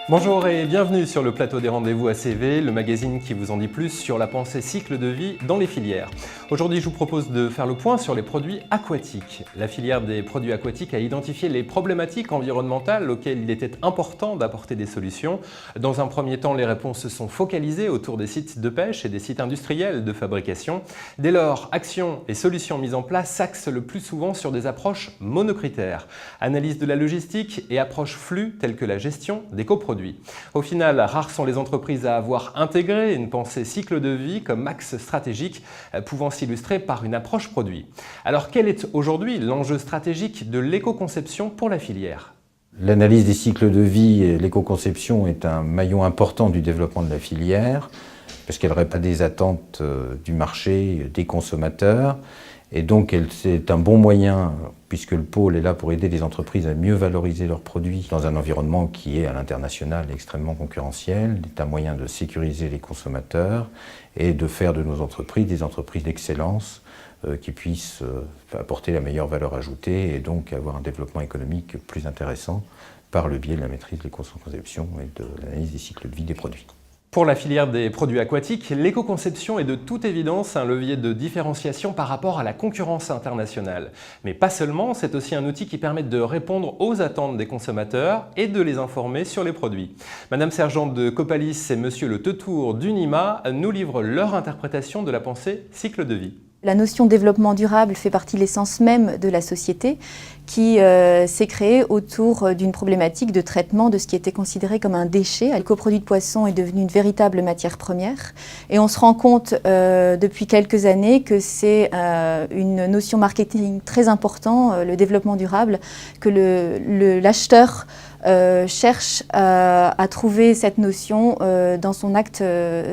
Bonjour et bienvenue sur le plateau des rendez-vous ACV, le magazine qui vous en dit plus sur la pensée cycle de vie dans les filières. Aujourd'hui, je vous propose de faire le point sur les produits aquatiques. La filière des produits aquatiques a identifié les problématiques environnementales auxquelles il était important d'apporter des solutions. Dans un premier temps, les réponses se sont focalisées autour des sites de pêche et des sites industriels de fabrication. Dès lors, actions et solutions mises en place s'axent le plus souvent sur des approches monocritères. Analyse de la logistique et approches flux telles que la gestion des coproduits. Au final, rares sont les entreprises à avoir intégré une pensée cycle de vie comme axe stratégique, pouvant s'illustrer par une approche produit. Alors quel est aujourd'hui l'enjeu stratégique de l'éco-conception pour la filière ? L'analyse des cycles de vie et l'éco-conception est un maillon important du développement de la filière, parce qu'elle répond à des attentes du marché, des consommateurs, et donc c'est un bon moyen, puisque le pôle est là pour aider les entreprises à mieux valoriser leurs produits dans un environnement qui est à l'international extrêmement concurrentiel. C'est un moyen de sécuriser les consommateurs et de faire de nos entreprises des entreprises d'excellence qui puissent apporter la meilleure valeur ajoutée et donc avoir un développement économique plus intéressant par le biais de la maîtrise de l'éco-conception et de l'analyse des cycles de vie des produits. Pour la filière des produits aquatiques, l'éco-conception est de toute évidence un levier de différenciation par rapport à la concurrence internationale. Mais pas seulement, c'est aussi un outil qui permet de répondre aux attentes des consommateurs et de les informer sur les produits. Madame Sergente de Copalis et Monsieur Le Teutour d'Unima nous livrent leur interprétation de la pensée cycle de vie. La notion de développement durable fait partie de l'essence même de la société qui s'est créée autour d'une problématique de traitement de ce qui était considéré comme un déchet. Le coproduit de poisson est devenu une véritable matière première et on se rend compte depuis quelques années que c'est une notion marketing très importante, le développement durable, que l'acheteur cherche à trouver cette notion dans son acte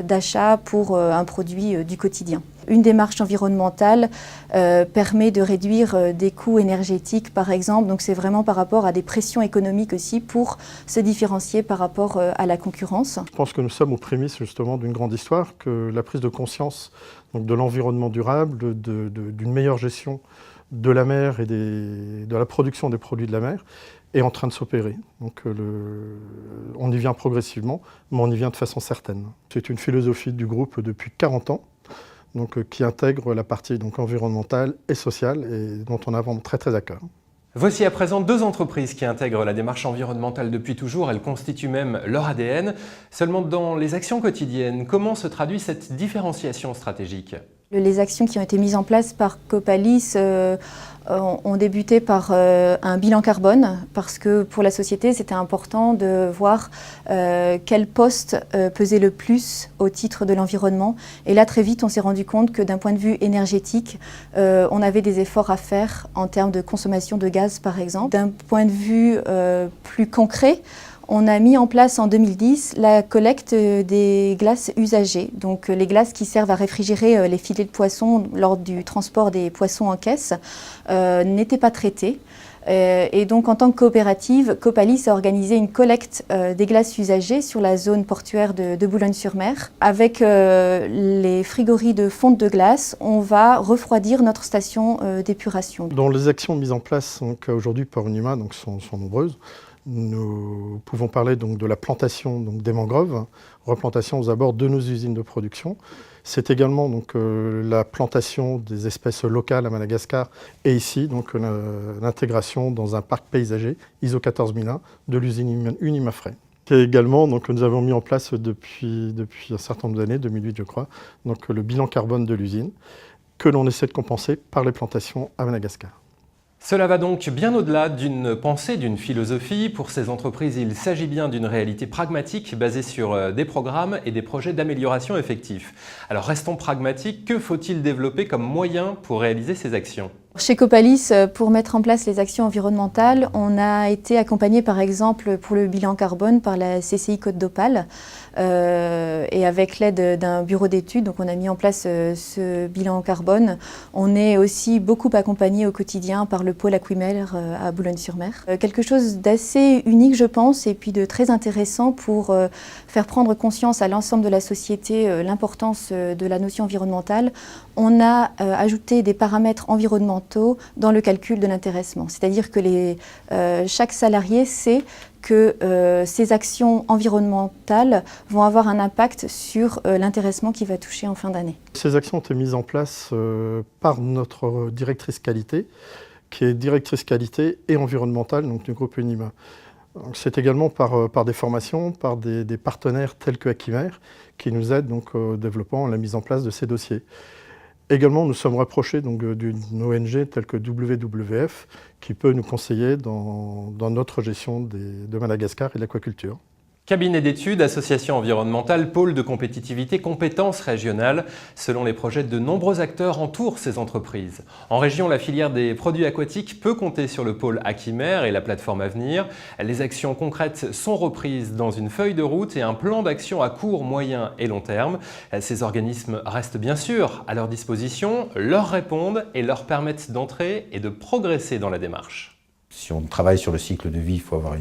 d'achat pour un produit du quotidien. Une démarche environnementale permet de réduire des coûts énergétiques, par exemple. Donc c'est vraiment par rapport à des pressions économiques aussi pour se différencier par rapport à la concurrence. Je pense que nous sommes aux prémices justement d'une grande histoire, que la prise de conscience donc, de l'environnement durable, d'une meilleure gestion de la mer et de la production des produits de la mer est en train de s'opérer. Donc on y vient progressivement, mais on y vient de façon certaine. C'est une philosophie du groupe depuis 40 ans. Donc, qui intègre la partie donc, environnementale et sociale et dont on a vraiment très à cœur. Voici à présent deux entreprises qui intègrent la démarche environnementale depuis toujours. Elles constituent même leur ADN. Seulement dans les actions quotidiennes, comment se traduit cette différenciation stratégique ? Les actions qui ont été mises en place par Copalis ont débuté par un bilan carbone parce que pour la société c'était important de voir quel poste pesait le plus au titre de l'environnement. Et là très vite on s'est rendu compte que d'un point de vue énergétique on avait des efforts à faire en termes de consommation de gaz par exemple. D'un point de vue plus concret, on a mis en place en 2010 la collecte des glaces usagées, donc les glaces qui servent à réfrigérer les filets de poissons lors du transport des poissons en caisse n'étaient pas traitées. Et donc en tant que coopérative, Copalis a organisé une collecte des glaces usagées sur la zone portuaire de Boulogne-sur-Mer. Avec les frigories de fonte de glace, on va refroidir notre station d'épuration. Dans les actions mises en place aujourd'hui par Unima sont nombreuses. Nous pouvons parler donc de la plantation donc des mangroves, replantation aux abords de nos usines de production. C'est également donc, la plantation des espèces locales à Madagascar et ici donc l'intégration dans un parc paysager ISO 14001 de l'usine Unimafray. Et également, donc, nous avons mis en place depuis un certain nombre d'années, 2008 je crois, donc, le bilan carbone de l'usine que l'on essaie de compenser par les plantations à Madagascar. Cela va donc bien au-delà d'une pensée, d'une philosophie. Pour ces entreprises, il s'agit bien d'une réalité pragmatique basée sur des programmes et des projets d'amélioration effectifs. Alors restons pragmatiques, que faut-il développer comme moyen pour réaliser ces actions ? Chez Copalis, pour mettre en place les actions environnementales, on a été accompagné par exemple pour le bilan carbone par la CCI Côte d'Opale et avec l'aide d'un bureau d'études, donc on a mis en place ce bilan carbone. On est aussi beaucoup accompagné au quotidien par le pôle Aquimel à Boulogne-sur-Mer. Quelque chose d'assez unique je pense et puis de très intéressant pour faire prendre conscience à l'ensemble de la société l'importance de la notion environnementale. On a ajouté des paramètres environnementaux dans le calcul de l'intéressement. C'est-à-dire que chaque salarié sait que ces actions environnementales vont avoir un impact sur l'intéressement qui va toucher en fin d'année. Ces actions ont été mises en place par notre directrice qualité, qui est directrice qualité et environnementale donc, du groupe Unima. C'est également par des formations, par des partenaires tels que Aquimer, qui nous aident donc, au développement et à la mise en place de ces dossiers. Également, nous sommes rapprochés d'une ONG telle que WWF, qui peut nous conseiller dans notre gestion de Madagascar et de l'aquaculture. Cabinet d'études, association environnementale, pôle de compétitivité, compétences régionales. Selon les projets, de nombreux acteurs entourent ces entreprises. En région, la filière des produits aquatiques peut compter sur le pôle Aquimer et la plateforme Avenir. Les actions concrètes sont reprises dans une feuille de route et un plan d'action à court, moyen et long terme. Ces organismes restent bien sûr à leur disposition, leur répondent et leur permettent d'entrer et de progresser dans la démarche. Si on travaille sur le cycle de vie, il faut avoir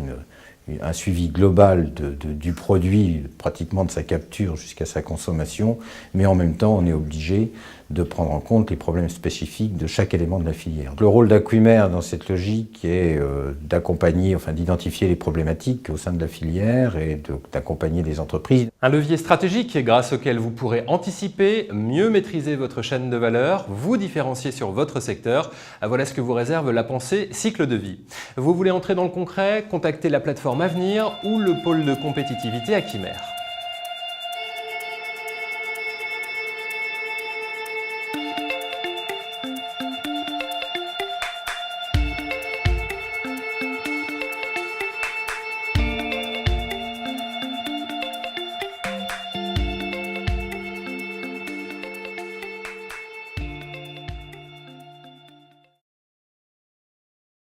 un suivi global du produit, pratiquement de sa capture jusqu'à sa consommation, mais en même temps, on est obligé de prendre en compte les problèmes spécifiques de chaque élément de la filière. Le rôle d'Aquimer dans cette logique est d'accompagner, enfin d'identifier les problématiques au sein de la filière et d'accompagner les entreprises. Un levier stratégique grâce auquel vous pourrez anticiper, mieux maîtriser votre chaîne de valeur, vous différencier sur votre secteur. Voilà ce que vous réserve la pensée cycle de vie. Vous voulez entrer dans le concret? Contactez la plateforme Avenir ou le pôle de compétitivité Aquimer.